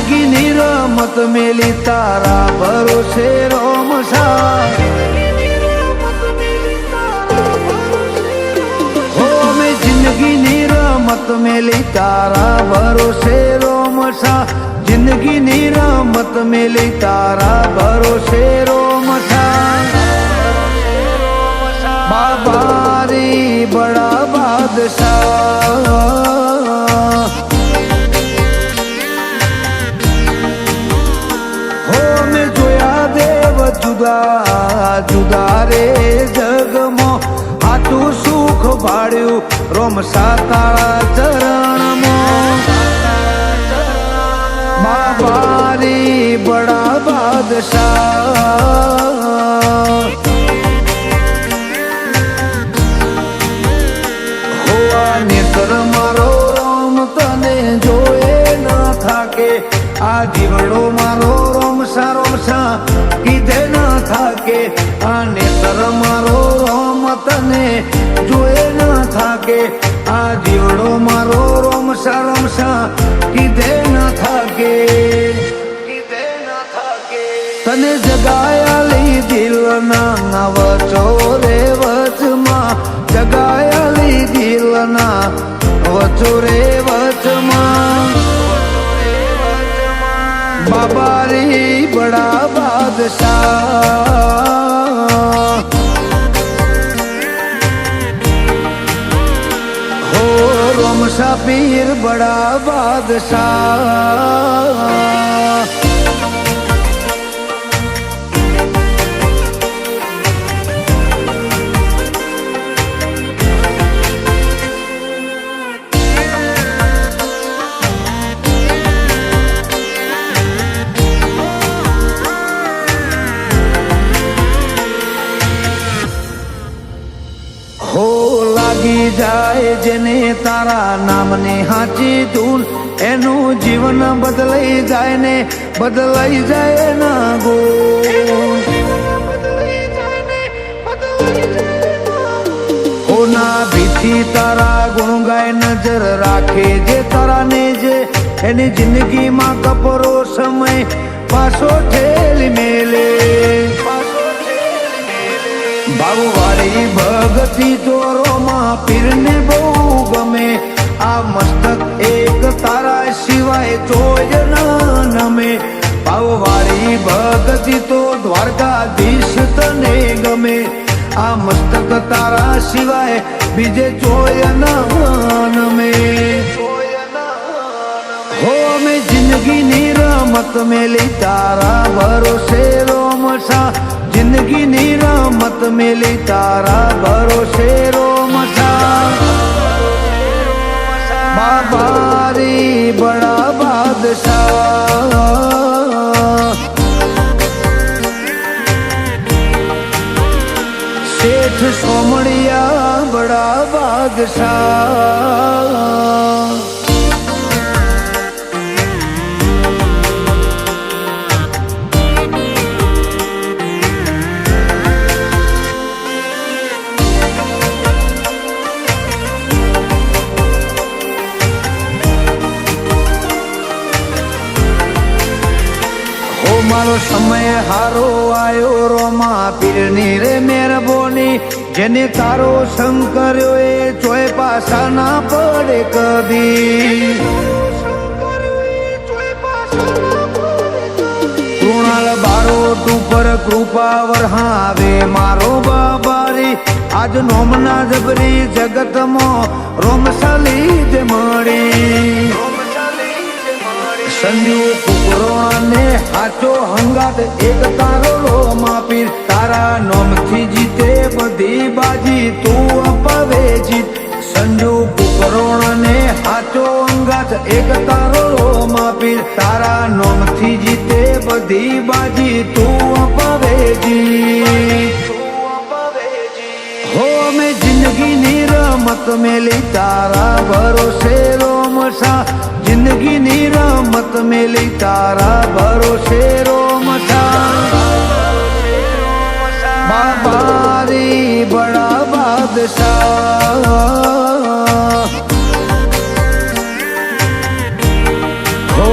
જિંદગીની રમત મેલી તારા ભરોસે રોમસા હો મેં જિંદગીની રમત મેલી તારા ભરોસે રોમસા જિંદગીની રમત મેલી તારા ભરોસે રોમસા બાબારી બડા બાદશાહ જુદા જુદા રે જગમાં આટલું સુખ ભાડ્યું રોમસા તારા ચરણમાં બાબારી બડા બાદશાહ હોવા નેત્ર મારો રોમ તને જોએ ન થાકે આ જીવડો મારો રોમસા રોમસા કીધે ન થાકે આ નેત્ર મારો રોમ તને જોએ ન થાકે આ જીવડો મારો રોમસા રોમસા કીધે ન થાકે તને જગાયા લઈ દિલના વચો રે વચમાં જગાયા લઈ દિલના વચો રે વચમાં બાબારી બડા બાદશાહ હો રોમસા પીર બડા બાદશાહ હો લાગી જાય જેને તારા નામને હાચી ધૂન એનું જીવન બદલાઈ જાય ને બદલાઈ જાય ના ગુણ હોના ભીથી તારા ગુણ ગાય નજર રાખે જે તારા ને જે એની જિંદગીમાં કપરો સમય પાછો ઠેલી મેલે ભાવવાળી ભગતી ચોરોમાં પીરને બહુ ગમે આ મસ્તક એક તારા સિવાય ચોય ન નમે ભાવવાળી ભગતી તો દ્વારકાધીશ તને ગમે આ મસ્તક તારા સિવાય બીજે ચોય ન નમે હો મેં જિંદગીની રમત મેલી તારા ભરોસે રોમસા જિંદગીની રમત મેલી તારા ભરોસે રોમસા બાબારી બડા બાદશાહ શેઠ સોમણિયા બડા બાદશાહ મારો સમય હારો આયો રોમા પીરની રે મહેરબાની જેને તારો સંગ કર્યો એ ચોય પાછા ના પડે કદી કૃણાલ બારોટ ઉપર કૃપા વરહાવે મારો બાબારી આજ નોમના જબરી જગતમાં રોમસાલી જ મળી સંજુ કુકરો અને હાચો હંગાત એક તારો રોમા પીર તારા નોમથી જીતે બધી બાજી તું અપાવે જીત સંજુ કુકરો અને હાચો હંગાત એક તારો રોમા પીર તારા નોમથી જીતે બધી બાજી તું અપાવે જીત હો મેં જિંદગીની રમત મેલી તારા ભરોસે રોમસા જિંદગીની રમત મેલી તારા ભરોસે રોમસા બાબારી બડા બાદશાહ હો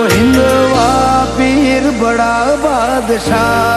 હિન્દ બડા બાદશાહ